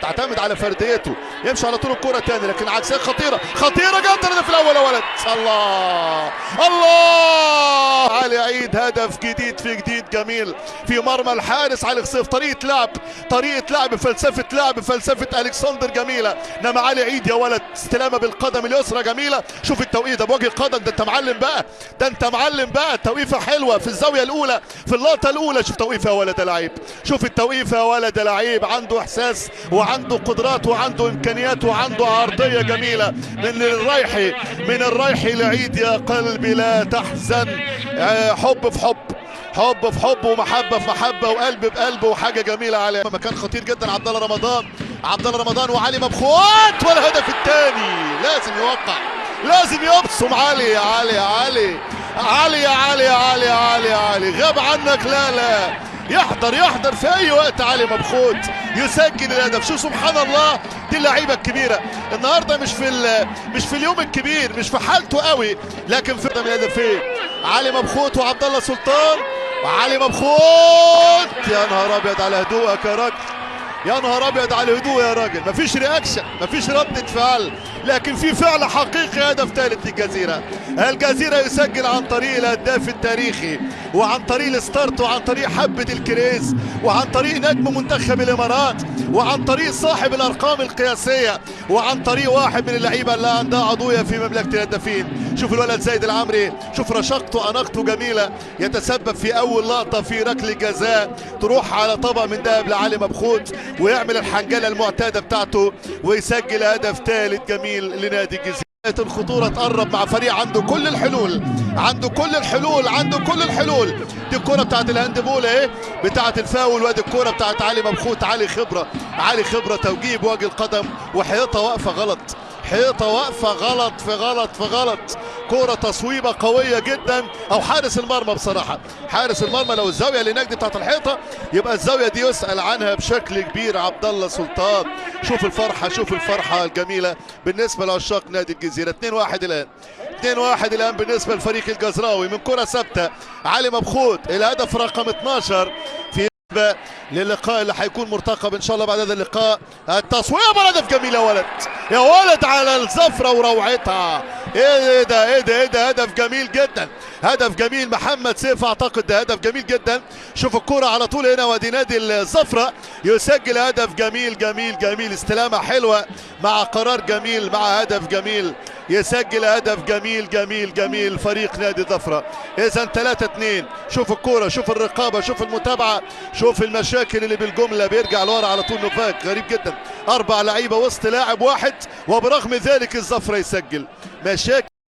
تعتمد على فرديته، يمشي على طول الكرة تاني، لكن عكسية خطيرة خطيرة جدا في الأول يا ولد. الله الله، علي عيد هدف جديد في جديد جميل في مرمى الحارس علي خصيف. طريقة لعب فلسفة ألكسندر جميلة، انما علي عيد يا ولد استلامة بالقدم اليسرى جميلة. شوف التوقيت ده بوجه القدم، ده انت معلم بقى، توقيفة حلوة في الزاوية الأولى في اللقطة الأولى. شوف توقيفة يا ولد لعيب، شوف التوقيفة يا ولد لعيب، عنده إحساس وعنده قدرات وعنده إمكانيات وعنده عرضية جميلة من الرايحي لعيد. يا قلبي لا تحزن، حب في حب ومحبة في محبة وقلب بقلب وحاجة جميلة. على مكان خطير جدا عبد الله رمضان وعلي مبخوت، والهدف الثاني لازم يوقع، لازم يبصم علي غاب عنك. لا يحضر في اي وقت علي مبخوت يسجل الهدف. شو سبحان الله، دي اللعيبه الكبيره النهارده مش في اليوم الكبير، مش في حالته قوي، لكن في من الهدفين علي مبخوت وعبد الله سلطان. وعلي مبخوت، يا نهار ابيض على هدوءك يا راجل، يا نهار ابيض على الهدوء يا راجل. مفيش رياكشن، مفيش ردة فعل، لكن في فعل حقيقي. هدف ثالث للجزيرة. الجزيرة يسجل عن طريق الهداف التاريخي، وعن طريق الستارت، وعن طريق حبة الكريز، وعن طريق نجم منتخب الامارات، وعن طريق صاحب الارقام القياسية، وعن طريق واحد من اللعيبة اللي عندها عضوية في مملكة الهدافين. شوف الولد زايد العمري، شوف رشاقته اناقته جميلة، يتسبب في اول لقطة في ركلة جزاء تروح على طبق من ذهب لعلي مبخوت، ويعمل الحنجلة المعتادة بتاعته ويسجل هدف ثالث جميل لنادي الجزيرة. الخطورة تقرب مع فريق عنده كل الحلول، دي الكرة بتاعت الهاندبول اهي، بتاعت الفاول، وادي الكرة بتاعت علي مبخوت. علي خبرة توجيه بوجه القدم، وحيطة واقفة غلط في غلط. كرة تصويبة قوية جدا، او حارس المرمى بصراحة، حارس المرمى لو الزاوية اللي هناك دي بتاعت الحيطة يبقى الزاوية دي يسأل عنها بشكل كبير عبد الله سلطان. شوف الفرحة الجميلة بالنسبة لعشاق نادي الجزيرة. 2-1 الآن بالنسبة للفريق الجزراوي من كرة ثابتة. علي مبخوت الهدف رقم 12 في للقاء اللي هيكون مرتقب ان شاء الله بعد هذا اللقاء. التصويب، هدف جميل يا ولد على الزفرة وروعتها. ايه ده هدف جميل جدا، هدف جميل. محمد سيف اعتقد ده هدف جميل جدا. شوف الكرة على طول هنا، وادي نادي الزفرة يسجل هدف جميل. استلامة حلوة مع قرار جميل مع هدف جميل، يسجل هدف جميل فريق نادي الزفرة. اذا 3-2. شوف الكرة، شوف الرقابة، شوف المتابعة، شوف المشاكل اللي بالجملة. بيرجع لورا على طول نوفاك، غريب جدا، 4 لعيبة وسط لاعب واحد، وبرغم ذلك الزفرة يسجل. مشاكل